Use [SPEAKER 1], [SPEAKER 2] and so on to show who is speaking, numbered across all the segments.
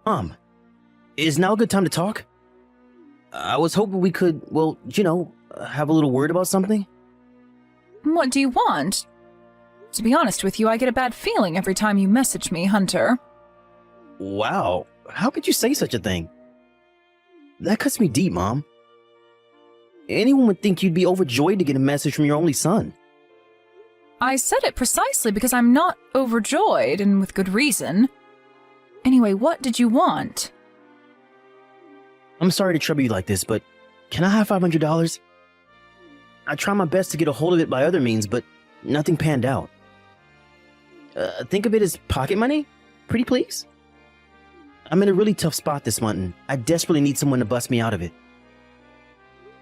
[SPEAKER 1] Mom, is now a good time to talk? I was hoping we could, have a little word about something.
[SPEAKER 2] What do you want? To be honest with you, I get a bad feeling every time you message me, Hunter.
[SPEAKER 1] Wow, how could you say such a thing? That cuts me deep, Mom. Anyone would think you'd be overjoyed to get a message from your only son.
[SPEAKER 2] I said it precisely because I'm not overjoyed, and with good reason. Anyway, what did you want?
[SPEAKER 1] I'm sorry to trouble you like this, but can I have $500? I tried my best to get a hold of it by other means, but nothing panned out. Think of it as pocket money? Pretty please? I'm in a really tough spot this month, and I desperately need someone to bust me out of it.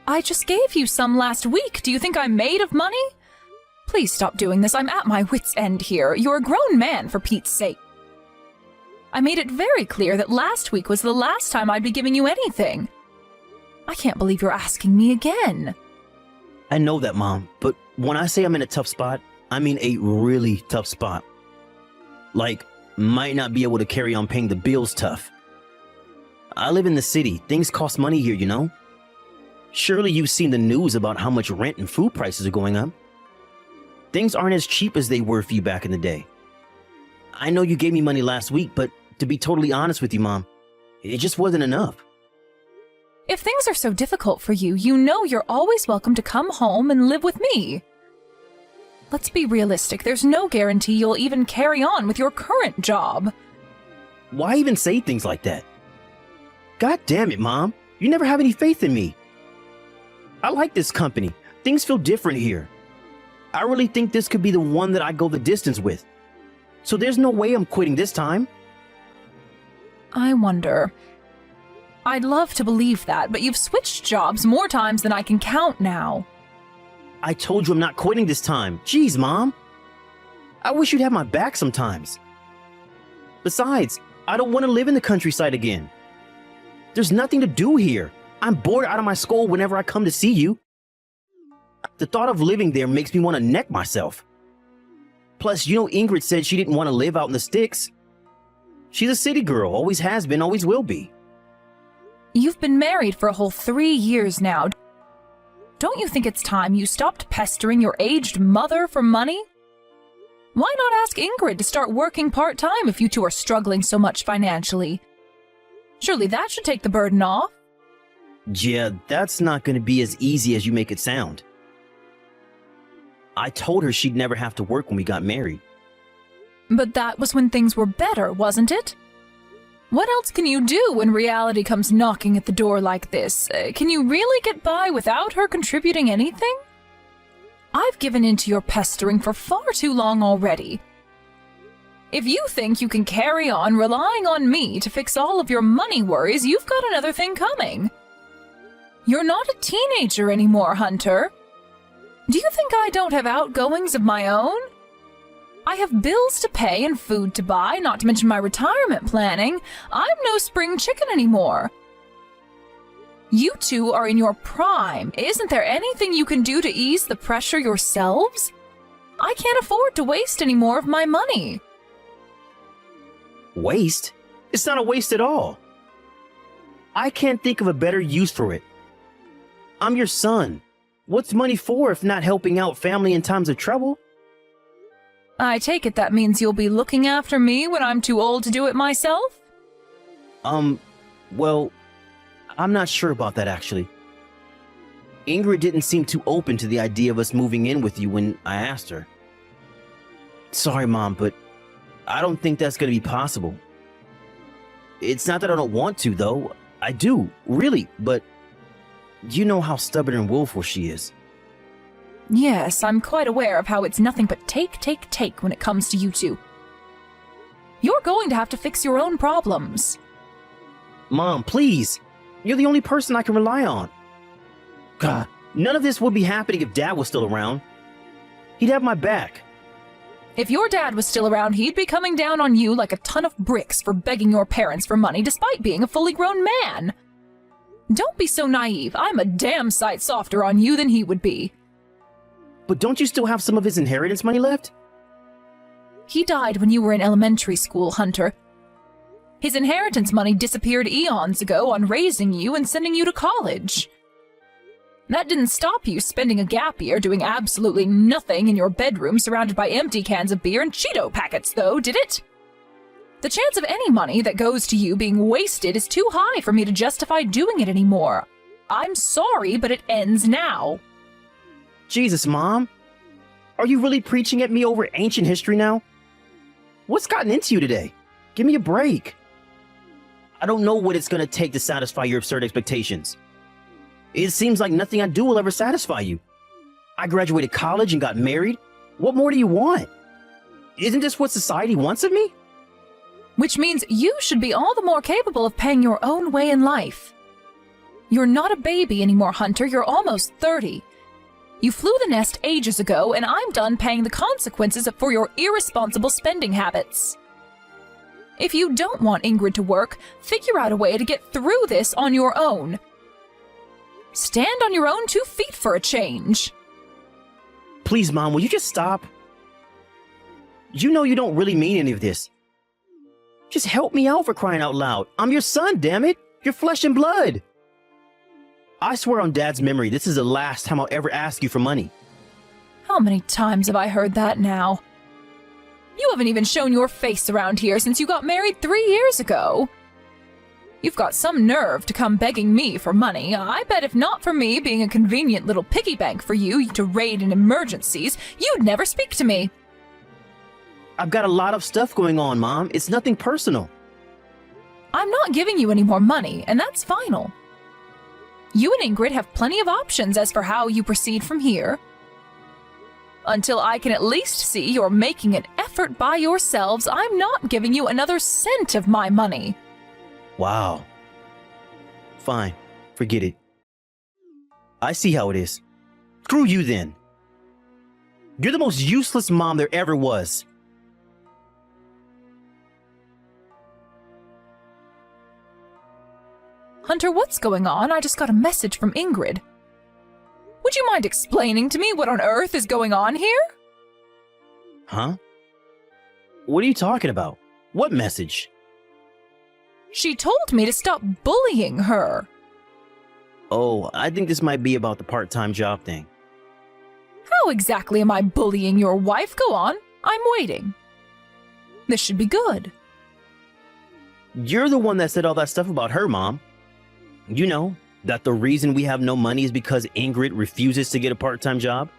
[SPEAKER 2] I just gave you some last week. Do you think I'm made of money? Please stop doing this. I'm at my wit's end here. You're a grown man, for Pete's sake. I made it very clear that last week was the last time I'd be giving you anything. I can't believe you're asking me again.
[SPEAKER 1] I know that, Mom, but when I say I'm in a tough spot, I mean a really tough spot. Like, might not be able to carry on paying the bills tough. I live in the city. Things cost money here, you know? Surely you've seen the news about how much rent and food prices are going up. Things aren't as cheap as they were for you back in the day. I know you gave me money last week, but to be totally honest with you, Mom, it just wasn't enough.
[SPEAKER 2] If things are so difficult for you, you know you're always welcome to come home and live with me. Let's be realistic. There's no guarantee you'll even carry on with your current job.
[SPEAKER 1] Why even say things like that? God damn it, Mom. You never have any faith in me. I like this company. Things feel different here. I really think this could be the one that I go the distance with. So there's no way I'm quitting this time.
[SPEAKER 2] I wonder. I'd love to believe that, but you've switched jobs more times than I can count now.
[SPEAKER 1] I told you I'm not quitting this time. Jeez, Mom. I wish you'd have my back sometimes. Besides, I don't want to live in the countryside again. There's nothing to do here. I'm bored out of my skull whenever I come to see you. The thought of living there makes me want to neck myself. Plus, you know Ingrid said she didn't want to live out in the sticks. She's a city girl, always has been, always will be.
[SPEAKER 2] You've been married for a whole 3 years now. Don't you think it's time you stopped pestering your aged mother for money? Why not ask Ingrid to start working part-time if you two are struggling so much financially? Surely that should take the burden off.
[SPEAKER 1] Yeah, that's not going to be as easy as you make it sound. I told her she'd never have to work when we got married.
[SPEAKER 2] But that was when things were better, wasn't it? What else can you do when reality comes knocking at the door like this? Can you really get by without her contributing anything? I've given in to your pestering for far too long already. If you think you can carry on relying on me to fix all of your money worries, you've got another thing coming. You're not a teenager anymore, Hunter. Do you think I don't have outgoings of my own? I have bills to pay and food to buy, not to mention my retirement planning. I'm no spring chicken anymore. You two are in your prime. Isn't there anything you can do to ease the pressure yourselves? I can't afford to waste any more of my money.
[SPEAKER 1] Waste? It's not a waste at all. I can't think of a better use for it. I'm your son. What's money for if not helping out family in times of trouble?
[SPEAKER 2] I take it that means you'll be looking after me when I'm too old to do it myself?
[SPEAKER 1] Well, I'm not sure about that actually. Ingrid didn't seem too open to the idea of us moving in with you when I asked her. Sorry, Mom, but I don't think that's going to be possible. It's not that I don't want to, though. I do, really, but you know how stubborn and willful she is.
[SPEAKER 2] Yes, I'm quite aware of how it's nothing but take when it comes to you two. You're going to have to fix your own problems.
[SPEAKER 1] Mom, please. You're the only person I can rely on. God, none of this would be happening if Dad was still around. He'd have my back.
[SPEAKER 2] If your dad was still around, he'd be coming down on you like a ton of bricks for begging your parents for money despite being a fully grown man. Don't be so naive. I'm a damn sight softer on you than he would be.
[SPEAKER 1] But don't you still have some of his inheritance money left?
[SPEAKER 2] He died when you were in elementary school, Hunter. His inheritance money disappeared eons ago on raising you and sending you to college. That didn't stop you spending a gap year doing absolutely nothing in your bedroom surrounded by empty cans of beer and Cheeto packets, though, did it? The chance of any money that goes to you being wasted is too high for me to justify doing it anymore. I'm sorry, but it ends now.
[SPEAKER 1] Jesus, Mom. Are you really preaching at me over ancient history now? What's gotten into you today? Give me a break. I don't know what it's going to take to satisfy your absurd expectations. It seems like nothing I do will ever satisfy you. I graduated college and got married. What more do you want? Isn't this what society wants of me?
[SPEAKER 2] Which means you should be all the more capable of paying your own way in life. You're not a baby anymore, Hunter. You're almost 30. You flew the nest ages ago, and I'm done paying the consequences for your irresponsible spending habits. If you don't want Ingrid to work, figure out a way to get through this on your own. Stand on your own 2 feet for a change.
[SPEAKER 1] Please, Mom, will you just stop? You know you don't really mean any of this. Just help me out, for crying out loud. I'm your son, damn it. You're flesh and blood. I swear on Dad's memory, this is the last time I'll ever ask you for money.
[SPEAKER 2] How many times have I heard that now? You haven't even shown your face around here since you got married 3 years ago. You've got some nerve to come begging me for money. I bet if not for me being a convenient little piggy bank for you to raid in emergencies, you'd never speak to me.
[SPEAKER 1] I've got a lot of stuff going on, Mom. It's nothing personal.
[SPEAKER 2] I'm not giving you any more money, and that's final. You and Ingrid have plenty of options as for how you proceed from here. Until I can at least see you're making an effort by yourselves, I'm not giving you another cent of my money.
[SPEAKER 1] Wow. Fine. Forget it. I see how it is. Screw you then. You're the most useless mom there ever was.
[SPEAKER 2] Hunter, what's going on? I just got a message from Ingrid. Would you mind explaining to me what on earth is going on here?
[SPEAKER 1] Huh? What are you talking about? What message?
[SPEAKER 2] She told me to stop bullying her.
[SPEAKER 1] Oh, I think this might be about the part-time job thing.
[SPEAKER 2] How exactly am I bullying your wife? Go on, I'm waiting. This should be good.
[SPEAKER 1] You're the one that said all that stuff about her, Mom. You know, that the reason we have no money is because Ingrid refuses to get a part-time job?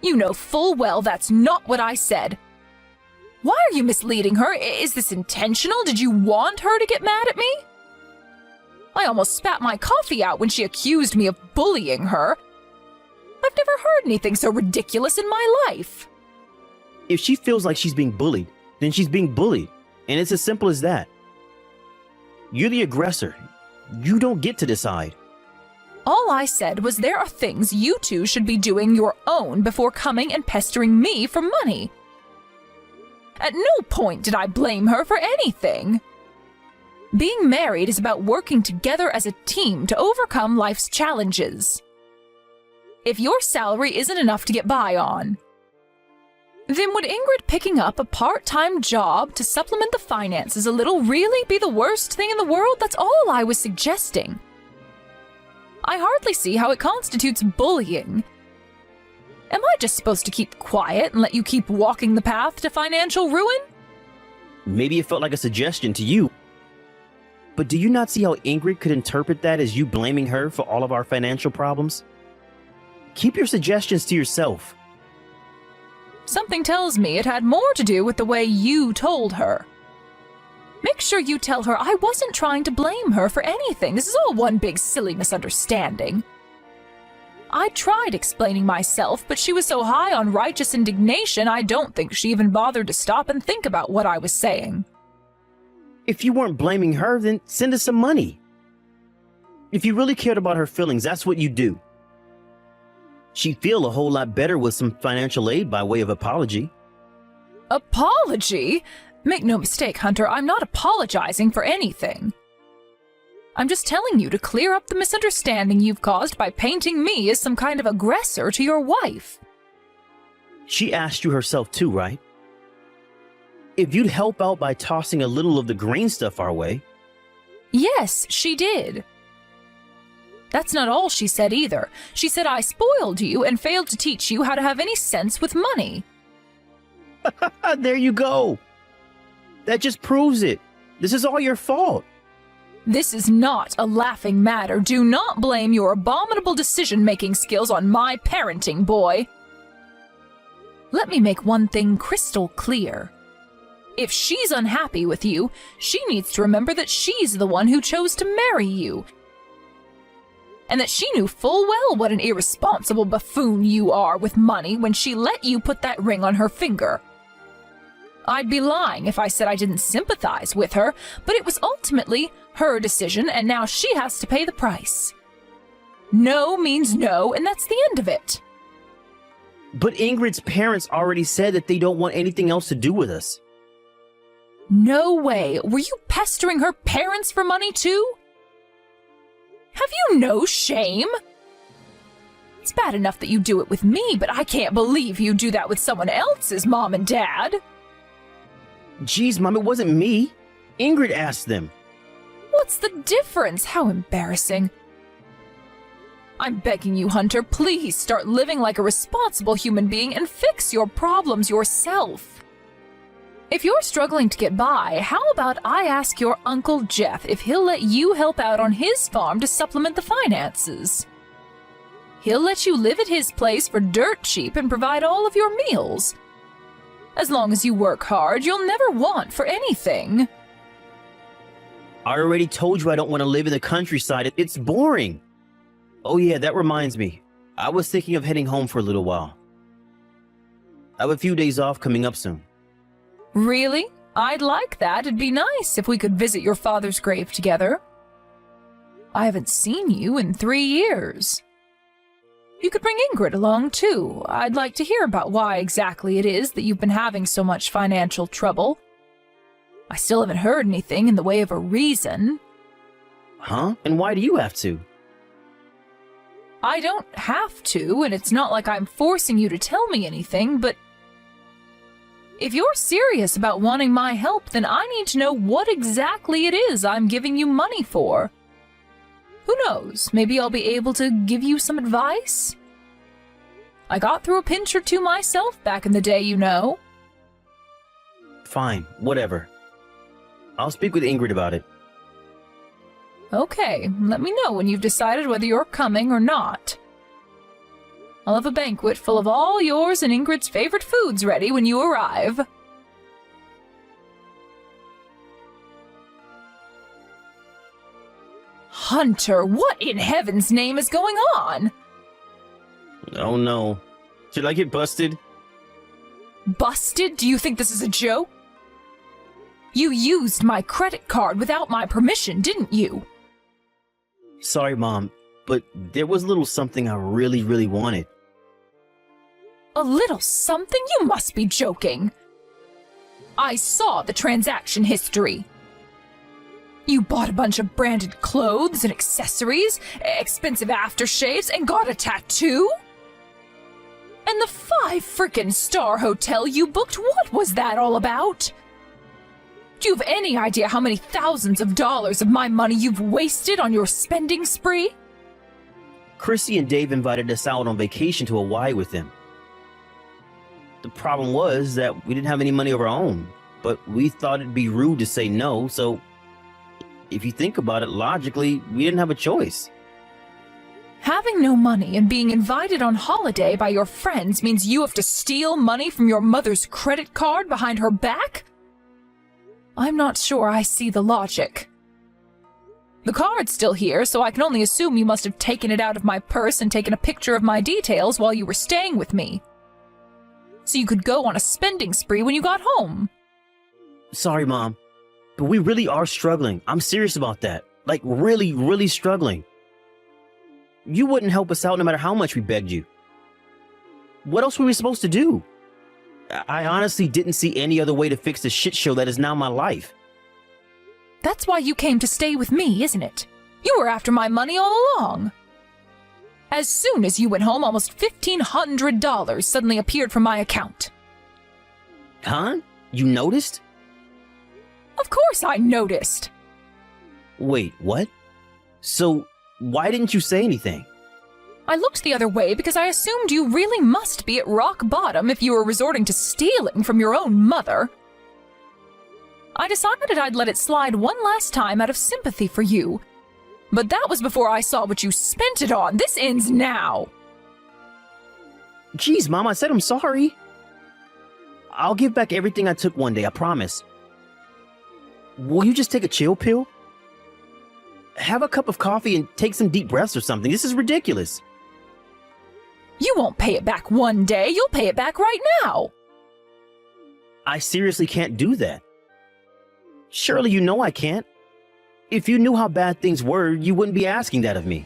[SPEAKER 2] You know full well that's not what I said. Why are you misleading her? Is this intentional? Did you want her to get mad at me? I almost spat my coffee out when she accused me of bullying her. I've never heard anything so ridiculous in my life.
[SPEAKER 1] If she feels like she's being bullied, then she's being bullied. And it's as simple as that. You're the aggressor. You don't get to decide.
[SPEAKER 2] All I said was there are things you two should be doing your own before coming and pestering me for money. At no point did I blame her for anything. Being married is about working together as a team to overcome life's challenges. If your salary isn't enough to get by on, then would Ingrid picking up a part-time job to supplement the finances a little really be the worst thing in the world? That's all I was suggesting. I hardly see how it constitutes bullying. Am I just supposed to keep quiet and let you keep walking the path to financial ruin?
[SPEAKER 1] Maybe it felt like a suggestion to you. But do you not see how Ingrid could interpret that as you blaming her for all of our financial problems? Keep your suggestions to yourself.
[SPEAKER 2] Something tells me it had more to do with the way you told her. Make sure you tell her I wasn't trying to blame her for anything. This is all one big silly misunderstanding. I tried explaining myself, but she was so high on righteous indignation I don't think she even bothered to stop and think about what I was saying.
[SPEAKER 1] If you weren't blaming her, then send us some money. If you really cared about her feelings, that's what you do. She'd feel a whole lot better with some financial aid by way of apology.
[SPEAKER 2] Apology? Make no mistake, Hunter, I'm not apologizing for anything. I'm just telling you to clear up the misunderstanding you've caused by painting me as some kind of aggressor to your wife.
[SPEAKER 1] She asked you herself too, right? if you'd help out by tossing a little of the green stuff our way.
[SPEAKER 2] Yes, she did. That's not all she said either. She said I spoiled you and failed to teach you how to have any sense with money.
[SPEAKER 1] There you go. That just proves it. This is all your fault.
[SPEAKER 2] This is not a laughing matter. Do not blame your abominable decision-making skills on my parenting, boy. Let me make one thing crystal clear. If she's unhappy with you, she needs to remember that she's the one who chose to marry you, and that she knew full well what an irresponsible buffoon you are with money when she let you put that ring on her finger. I'd be lying if I said I didn't sympathize with her, but it was ultimately her decision, and now she has to pay the price. No means no, and that's the end of it.
[SPEAKER 1] But Ingrid's parents already said that they don't want anything else to do with us.
[SPEAKER 2] No way. Were you pestering her parents for money too? Have you no shame? It's bad enough that you do it with me, but I can't believe you do that with someone else's mom and dad.
[SPEAKER 1] Geez, Mom, it wasn't me. Ingrid asked them.
[SPEAKER 2] What's the difference? How embarrassing. I'm begging you, Hunter, please start living like a responsible human being and fix your problems yourself. If you're struggling to get by, how about I ask your Uncle Jeff if he'll let you help out on his farm to supplement the finances? He'll let you live at his place for dirt cheap and provide all of your meals. As long as you work hard, you'll never want for anything.
[SPEAKER 1] I already told you I don't want to live in the countryside. It's boring. Oh yeah, that reminds me. I was thinking of heading home for a little while. I have a few days off coming up soon.
[SPEAKER 2] Really? I'd like that. It'd be nice if we could visit your father's grave together. I haven't seen you in 3 years. You could bring Ingrid along, too. I'd like to hear about why exactly it is that you've been having so much financial trouble. I still haven't heard anything in the way of a reason.
[SPEAKER 1] Huh? And why do you have to?
[SPEAKER 2] I don't have to, and it's not like I'm forcing you to tell me anything, but if you're serious about wanting my help, then I need to know what exactly it is I'm giving you money for. Who knows, maybe I'll be able to give you some advice? I got through a pinch or two myself back in the day, you know.
[SPEAKER 1] Fine, whatever. I'll speak with Ingrid about it.
[SPEAKER 2] Okay, let me know when you've decided whether you're coming or not. I'll have a banquet full of all yours and Ingrid's favorite foods ready when you arrive. Hunter, what in heaven's name is going on?
[SPEAKER 1] Oh no. Should I get busted?
[SPEAKER 2] Busted? Do you think this is a joke? You used my credit card without my permission, didn't you?
[SPEAKER 1] Sorry, Mom, but there was a little something I really wanted.
[SPEAKER 2] A little something? You must be joking. I saw the transaction history. You bought a bunch of branded clothes and accessories, expensive aftershaves, and got a tattoo? And the 5 frickin' star hotel you booked, what was that all about? Do you have any idea how many thousands of dollars of my money you've wasted on your spending spree?
[SPEAKER 1] Chrissy and Dave invited us out on vacation to Hawaii with them. The problem was that we didn't have any money of our own, but we thought it'd be rude to say no, so if you think about it logically, we didn't have a choice.
[SPEAKER 2] Having no money and being invited on holiday by your friends means you have to steal money from your mother's credit card behind her back? I'm not sure I see the logic. The card's still here, so I can only assume you must have taken it out of my purse and taken a picture of my details while you were staying with me, so you could go on a spending spree when you got home.
[SPEAKER 1] Sorry, Mom, but we really are struggling. I'm serious about that. Like, really struggling. You wouldn't help us out no matter how much we begged you. What else were we supposed to do? I honestly didn't see any other way to fix the shit show that is now my life.
[SPEAKER 2] That's why you came to stay with me, isn't it? You were after my money all along. As soon as you went home, almost $1,500 suddenly appeared from my account.
[SPEAKER 1] Huh? You noticed?
[SPEAKER 2] Of course I noticed.
[SPEAKER 1] Wait, what? So, why didn't you say anything?
[SPEAKER 2] I looked the other way because I assumed you really must be at rock bottom if you were resorting to stealing from your own mother. I decided I'd let it slide one last time out of sympathy for you. But that was before I saw what you spent it on. This ends now.
[SPEAKER 1] Geez, Mom, I said I'm sorry. I'll give back everything I took one day, I promise. Will you just take a chill pill? Have a cup of coffee and take some deep breaths or something. This is ridiculous.
[SPEAKER 2] You won't pay it back one day. You'll pay it back right now.
[SPEAKER 1] I seriously can't do that. Surely you know I can't. If you knew how bad things were, you wouldn't be asking that of me.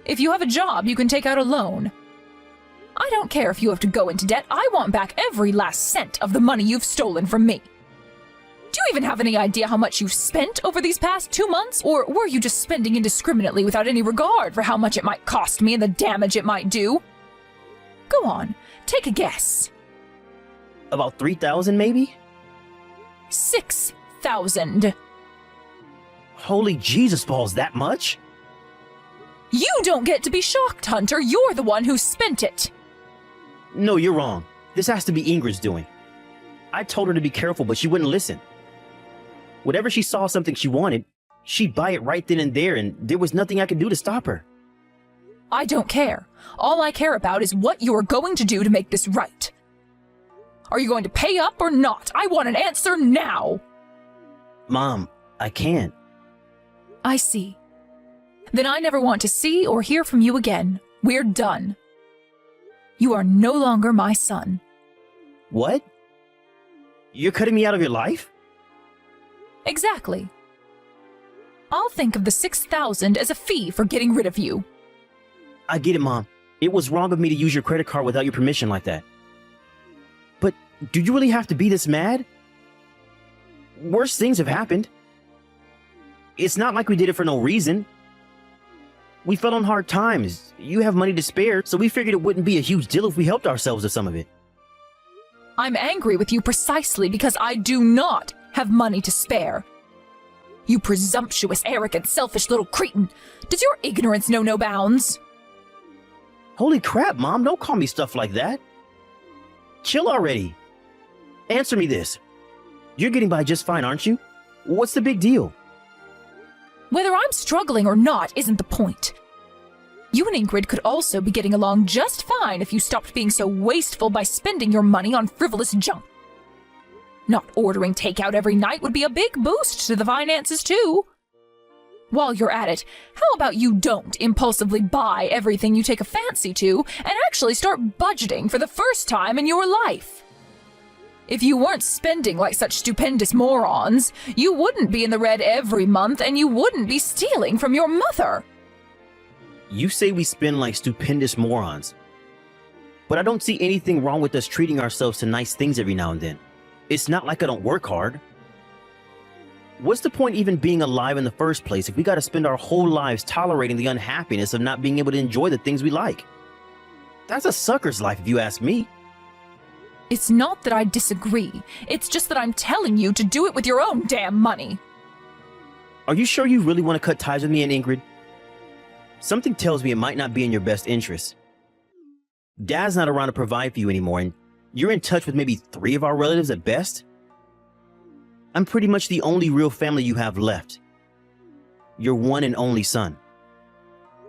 [SPEAKER 2] If you have a job, you can take out a loan. I don't care if you have to go into debt. I want back every last cent of the money you've stolen from me. Do you even have any idea how much you've spent over these past 2 months? Or were you just spending indiscriminately without any regard for how much it might cost me and the damage it might do? Go on, take a guess.
[SPEAKER 1] About 3,000 maybe?
[SPEAKER 2] 6,000.
[SPEAKER 1] Holy Jesus balls, that much?
[SPEAKER 2] You don't get to be shocked, Hunter. You're the one who spent it.
[SPEAKER 1] No, you're wrong. This has to be Ingrid's doing. I told her to be careful, but she wouldn't listen. Whenever she saw something she wanted, she'd buy it right then and there, and there was nothing I could do to stop her.
[SPEAKER 2] I don't care. All I care about is what you are going to do to make this right. Are you going to pay up or not? I want an answer now.
[SPEAKER 1] Mom, I can't.
[SPEAKER 2] I see. Then I never want to see or hear from you again. We're done. You are no longer my son.
[SPEAKER 1] What? You're cutting me out of your life?
[SPEAKER 2] Exactly. I'll think of the 6,000 as a fee for getting rid of you.
[SPEAKER 1] I get it, Mom. It was wrong of me to use your credit card without your permission like that. But do you really have to be this mad? Worse things have happened. It's not like we did it for no reason. We fell on hard times. You have money to spare, so we figured it wouldn't be a huge deal if we helped ourselves with some of it.
[SPEAKER 2] I'm angry with you precisely because I do not have money to spare. You presumptuous, arrogant, selfish little cretin. Does your ignorance know no bounds?
[SPEAKER 1] Holy crap, Mom, don't call me stuff like that. Chill already. Answer me this. You're getting by just fine, aren't you? What's the big deal?
[SPEAKER 2] Whether I'm struggling or not isn't the point. You and Ingrid could also be getting along just fine if you stopped being so wasteful by spending your money on frivolous junk. Not ordering takeout every night would be a big boost to the finances, too. While you're at it, how about you don't impulsively buy everything you take a fancy to and actually start budgeting for the first time in your life? If you weren't spending like such stupendous morons, you wouldn't be in the red every month and you wouldn't be stealing from your mother.
[SPEAKER 1] You say we spend like stupendous morons. But I don't see anything wrong with us treating ourselves to nice things every now and then. It's not like I don't work hard. What's the point even being alive in the first place if we gotta spend our whole lives tolerating the unhappiness of not being able to enjoy the things we like? That's a sucker's life if you ask me.
[SPEAKER 2] It's not that I disagree. It's just that I'm telling you to do it with your own damn money.
[SPEAKER 1] Are you sure you really want to cut ties with me and Ingrid? Something tells me it might not be in your best interest. Dad's not around to provide for you anymore, and you're in touch with maybe 3 of our relatives at best. I'm pretty much the only real family you have left. Your one and only son.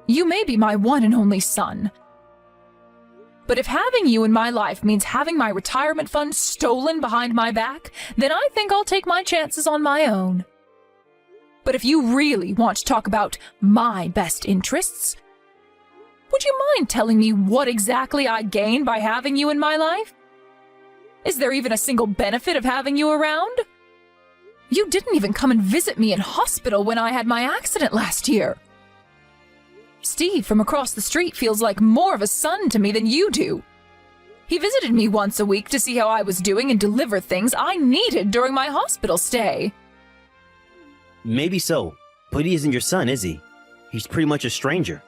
[SPEAKER 2] You may be my one and only son. But if having you in my life means having my retirement fund stolen behind my back, then I think I'll take my chances on my own. But if you really want to talk about my best interests, would you mind telling me what exactly I gain by having you in my life? Is there even a single benefit of having you around? You didn't even come and visit me in hospital when I had my accident last year. Steve from across the street feels like more of a son to me than you do. He visited me once a week to see how I was doing and deliver things I needed during my hospital stay.
[SPEAKER 1] Maybe so, but he isn't your son, is he? He's pretty much a stranger.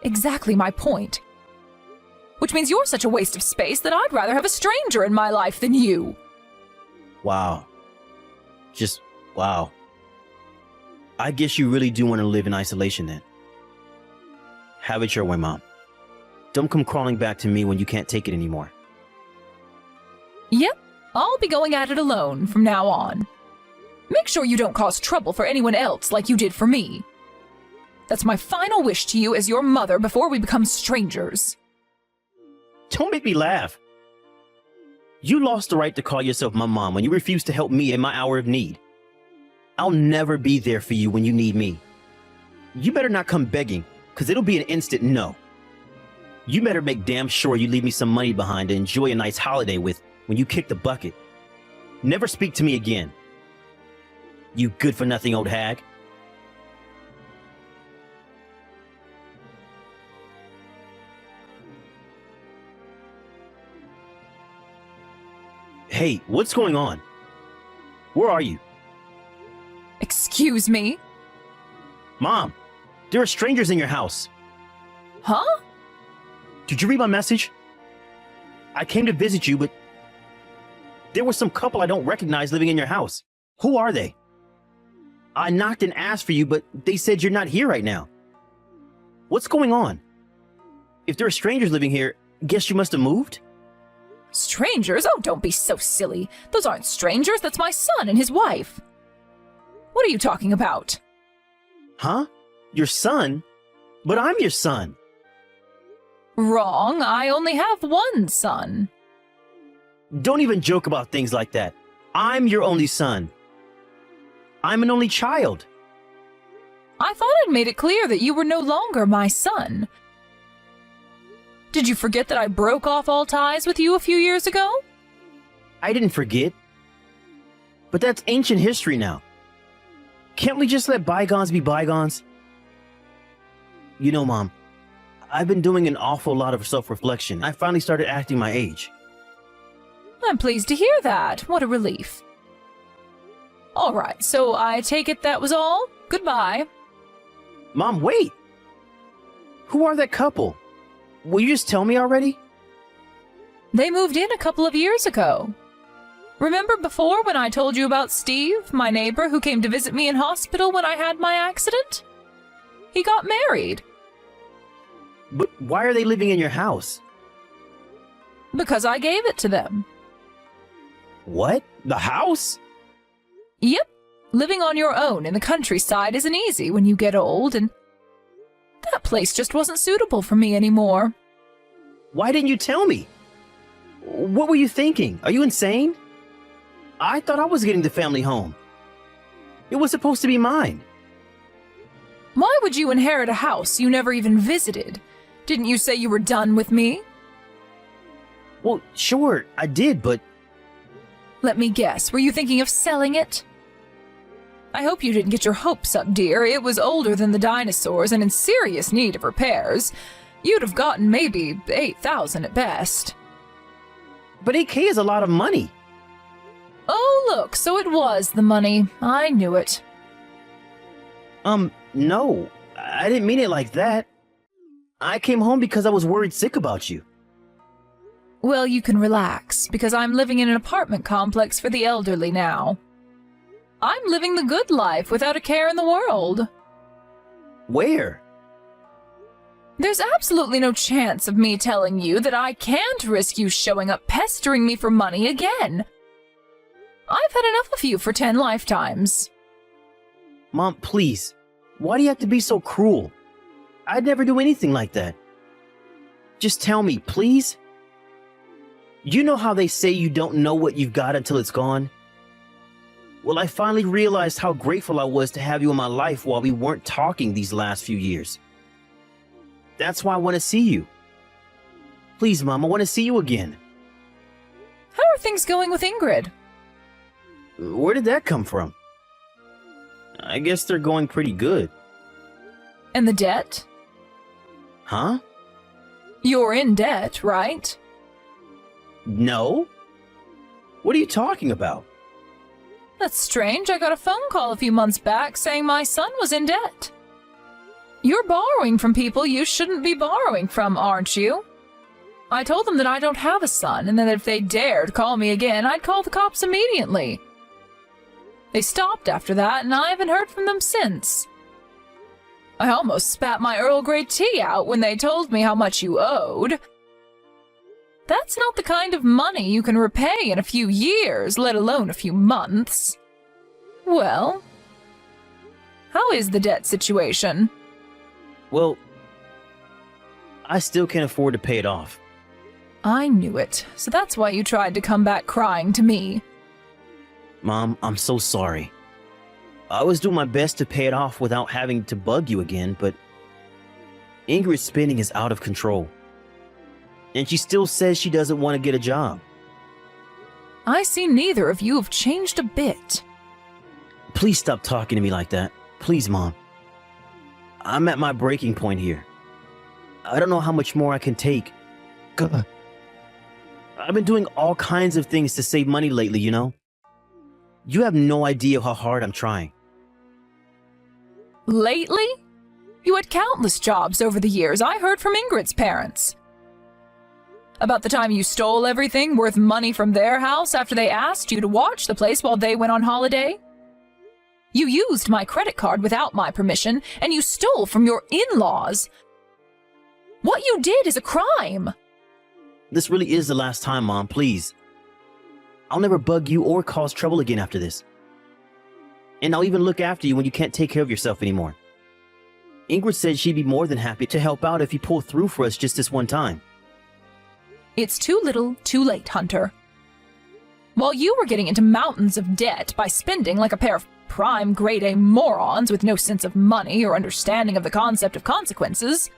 [SPEAKER 2] Exactly my point. Which means you're such a waste of space that I'd rather have a stranger in my life than you.
[SPEAKER 1] Wow. Just, wow. I guess you really do want to live in isolation then. Have it your way, Mom. Don't come crawling back to me when you can't take it anymore.
[SPEAKER 2] Yep, I'll be going at it alone from now on. Make sure you don't cause trouble for anyone else like you did for me. That's my final wish to you as your mother before we become strangers.
[SPEAKER 1] Don't make me laugh. You lost the right to call yourself my mom when you refused to help me in my hour of need. I'll never be there for you when you need me. You better not come begging, because it'll be an instant no. You better make damn sure you leave me some money behind to enjoy a nice holiday with when you kick the bucket. Never speak to me again. You good-for-nothing old hag. Hey, what's going on? Where are you?
[SPEAKER 2] Excuse me?
[SPEAKER 1] Mom, there are strangers in your house.
[SPEAKER 2] Huh?
[SPEAKER 1] Did you read my message? I came to visit you, but there was some couple I don't recognize living in your house. Who are they? I knocked and asked for you, but they said you're not here right now. What's going on? If there are strangers living here, guess you must have moved?
[SPEAKER 2] Strangers? Oh, don't be so silly. Those aren't strangers, that's my son and his wife. What are you talking about?
[SPEAKER 1] Huh? Your son? But I'm your son.
[SPEAKER 2] Wrong, I only have one son.
[SPEAKER 1] Don't even joke about things like that. I'm your only son. I'm an only child.
[SPEAKER 2] I thought I'd made it clear that you were no longer my son. Did you forget that I broke off all ties with you a few years ago?
[SPEAKER 1] I didn't forget. But that's ancient history now. Can't we just let bygones be bygones? You know, Mom, I've been doing an awful lot of self-reflection. I finally started acting my age.
[SPEAKER 2] I'm pleased to hear that. What a relief. All right, so I take it that was all? Goodbye.
[SPEAKER 1] Mom, wait! Who are that couple? Will you just tell me already?
[SPEAKER 2] They moved in a couple of years ago. Remember before when I told you about Steve, my neighbor who came to visit me in hospital when I had my accident? He got married.
[SPEAKER 1] But why are they living in your house?
[SPEAKER 2] Because I gave it to them.
[SPEAKER 1] What? The house?
[SPEAKER 2] Yep. Living on your own in the countryside isn't easy when you get old, and that place just wasn't suitable for me anymore.
[SPEAKER 1] Why didn't you tell me? What were you thinking? Are you insane? I thought I was getting the family home. It was supposed to be mine.
[SPEAKER 2] Why would you inherit a house you never even visited? Didn't you say you were done with me?
[SPEAKER 1] Well, sure, I did, but...
[SPEAKER 2] Let me guess, were you thinking of selling it? I hope you didn't get your hopes up, dear. It was older than the dinosaurs and in serious need of repairs. You'd have gotten maybe $8,000 at best.
[SPEAKER 1] But 8K is a lot of money.
[SPEAKER 2] Oh, look, so it was the money. I knew it.
[SPEAKER 1] No, I didn't mean it like that. I came home because I was worried sick about you.
[SPEAKER 2] Well, you can relax, because I'm living in an apartment complex for the elderly now. I'm living the good life without a care in the world.
[SPEAKER 1] Where?
[SPEAKER 2] There's absolutely no chance of me telling you that I can't risk you showing up pestering me for money again. I've had enough of you for 10 lifetimes.
[SPEAKER 1] Mom, please. Why do you have to be so cruel? I'd never do anything like that. Just tell me, please. You know how they say you don't know what you've got until it's gone? Well, I finally realized how grateful I was to have you in my life while we weren't talking these last few years. That's why I want to see you. Please, Mom, I want to see you again.
[SPEAKER 2] How are things going with Ingrid?
[SPEAKER 1] Where did that come from? I guess they're going pretty good.
[SPEAKER 2] And the debt?
[SPEAKER 1] Huh?
[SPEAKER 2] You're in debt, right?
[SPEAKER 1] No. What are you talking about?
[SPEAKER 2] That's strange. I got a phone call a few months back saying my son was in debt. You're borrowing from people you shouldn't be borrowing from, aren't you? I told them that I don't have a son, and that if they dared call me again, I'd call the cops immediately. They stopped after that, and I haven't heard from them since. I almost spat my Earl Grey tea out when they told me how much you owed. That's not the kind of money you can repay in a few years, let alone a few months. Well, how is the debt situation?
[SPEAKER 1] Well, I still can't afford to pay it off.
[SPEAKER 2] I knew it, so that's why you tried to come back crying to me.
[SPEAKER 1] Mom, I'm so sorry. I was doing my best to pay it off without having to bug you again, but Ingrid's spending is out of control. And she still says she doesn't want to get a job.
[SPEAKER 2] I see neither of you have changed a bit.
[SPEAKER 1] Please stop talking to me like that. Please, Mom. I'm at my breaking point here. I don't know how much more I can take. God. I've been doing all kinds of things to save money lately, you know? You have no idea how hard I'm trying.
[SPEAKER 2] Lately? You had countless jobs over the years. I heard from Ingrid's parents. About the time you stole everything worth money from their house after they asked you to watch the place while they went on holiday. You used my credit card without my permission, and you stole from your in-laws. What you did is a crime.
[SPEAKER 1] This really is the last time, Mom, please. I'll never bug you or cause trouble again after this. And I'll even look after you when you can't take care of yourself anymore. Ingrid said she'd be more than happy to help out if you pull through for us just this one time.
[SPEAKER 2] It's too little, too late, Hunter. While you were getting into mountains of debt by spending like a pair of prime grade A morons with no sense of money or understanding of the concept of consequences,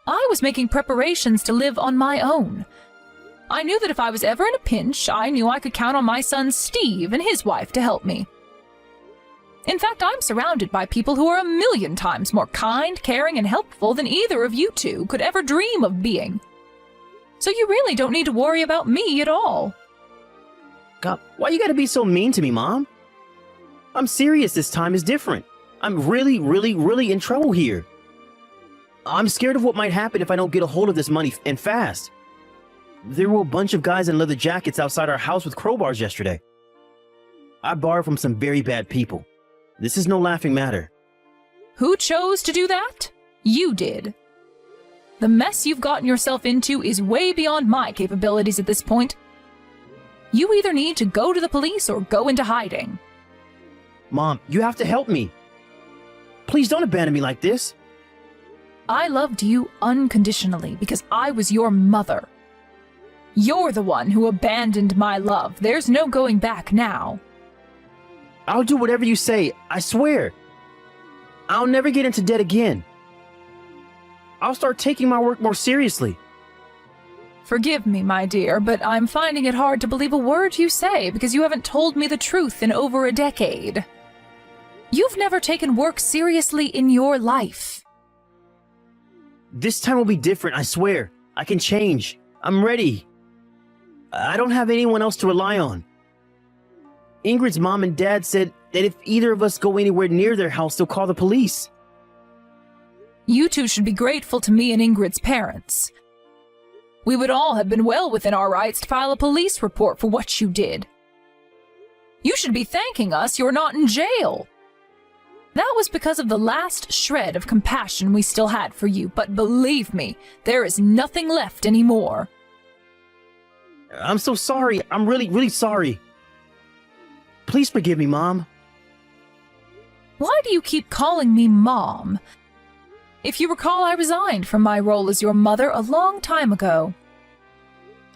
[SPEAKER 2] I was making preparations to live on my own. I knew that if I was ever in a pinch, I knew I could count on my son Steve and his wife to help me. In fact, I'm surrounded by people who are a million times more kind, caring, and helpful than either of you two could ever dream of being. So you really don't need to worry about me at all.
[SPEAKER 1] God, why you gotta be so mean to me, Mom? I'm serious, this time is different. I'm really in trouble here. I'm scared of what might happen if I don't get a hold of this money and fast. There were a bunch of guys in leather jackets outside our house with crowbars yesterday. I borrowed from some very bad people. This is no laughing matter.
[SPEAKER 2] Who chose to do that? You did. The mess you've gotten yourself into is way beyond my capabilities at this point. You either need to go to the police or go into hiding.
[SPEAKER 1] Mom, you have to help me. Please don't abandon me like this.
[SPEAKER 2] I loved you unconditionally because I was your mother. You're the one who abandoned my love. There's no going back now.
[SPEAKER 1] I'll do whatever you say, I swear. I'll never get into debt again. I'll start taking my work more seriously.
[SPEAKER 2] Forgive me, my dear, but I'm finding it hard to believe a word you say because you haven't told me the truth in over a decade. You've never taken work seriously in your life.
[SPEAKER 1] This time will be different, I swear. I can change. I'm ready. I don't have anyone else to rely on. Ingrid's mom and dad said that if either of us go anywhere near their house, they'll call the police.
[SPEAKER 2] You two should be grateful to me and Ingrid's parents. We would all have been well within our rights to file a police report for what you did. You should be thanking us you're not in jail. That was because of the last shred of compassion we still had for you, but believe me, there is nothing left anymore.
[SPEAKER 1] I'm so sorry. I'm really sorry. Please forgive me, Mom.
[SPEAKER 2] Why do you keep calling me Mom? If you recall, I resigned from my role as your mother a long time ago.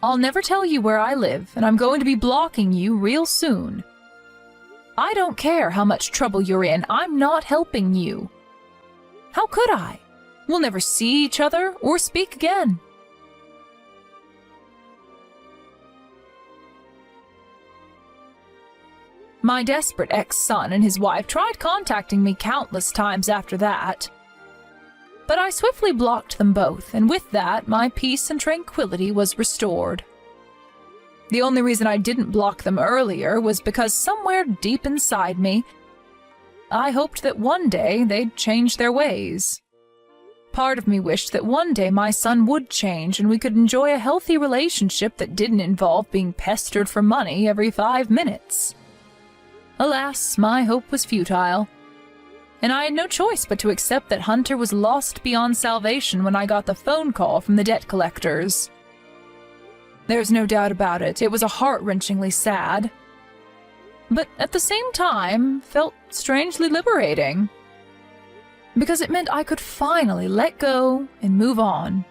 [SPEAKER 2] I'll never tell you where I live, and I'm going to be blocking you real soon. I don't care how much trouble you're in, I'm not helping you. How could I? We'll never see each other or speak again. My desperate ex-son and his wife tried contacting me countless times after that. But I swiftly blocked them both, and with that, my peace and tranquility was restored. The only reason I didn't block them earlier was because somewhere deep inside me, I hoped that one day they'd change their ways. Part of me wished that one day my son would change and we could enjoy a healthy relationship that didn't involve being pestered for money every 5 minutes. Alas, my hope was futile, and I had no choice but to accept that Hunter was lost beyond salvation when I got the phone call from the debt collectors. There's no doubt about it, it was a heart-wrenchingly sad, but at the same time felt strangely liberating, because it meant I could finally let go and move on.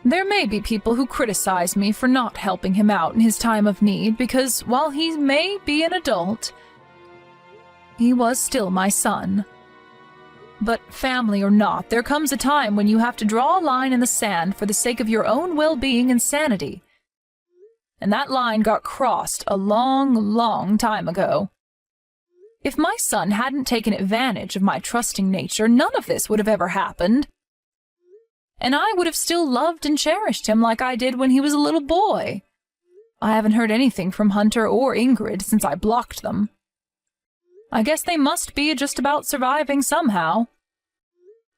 [SPEAKER 2] There may be people who criticize me for not helping him out in his time of need because, while he may be an adult, he was still my son. But family or not, there comes a time when you have to draw a line in the sand for the sake of your own well-being and sanity. And that line got crossed a long, long time ago. If my son hadn't taken advantage of my trusting nature, none of this would have ever happened. And I would have still loved and cherished him like I did when he was a little boy. I haven't heard anything from Hunter or Ingrid since I blocked them. I guess they must be just about surviving somehow.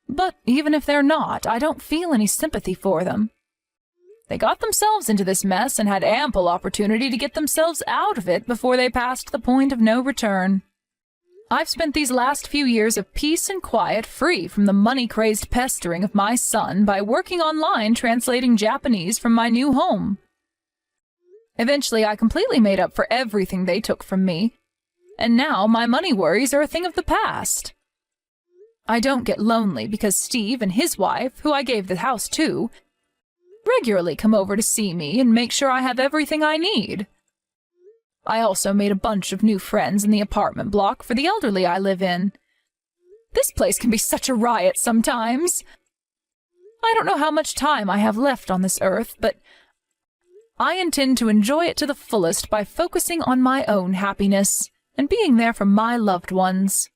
[SPEAKER 2] But even if they're not, I don't feel any sympathy for them. They got themselves into this mess and had ample opportunity to get themselves out of it before they passed the point of no return. I've spent these last few years of peace and quiet free from the money-crazed pestering of my son by working online translating Japanese from my new home. Eventually, I completely made up for everything they took from me, and now my money worries are a thing of the past. I don't get lonely because Steve and his wife, who I gave the house to, regularly come over to see me and make sure I have everything I need. I also made a bunch of new friends in the apartment block for the elderly I live in. This place can be such a riot sometimes. I don't know how much time I have left on this earth, but I intend to enjoy it to the fullest by focusing on my own happiness and being there for my loved ones.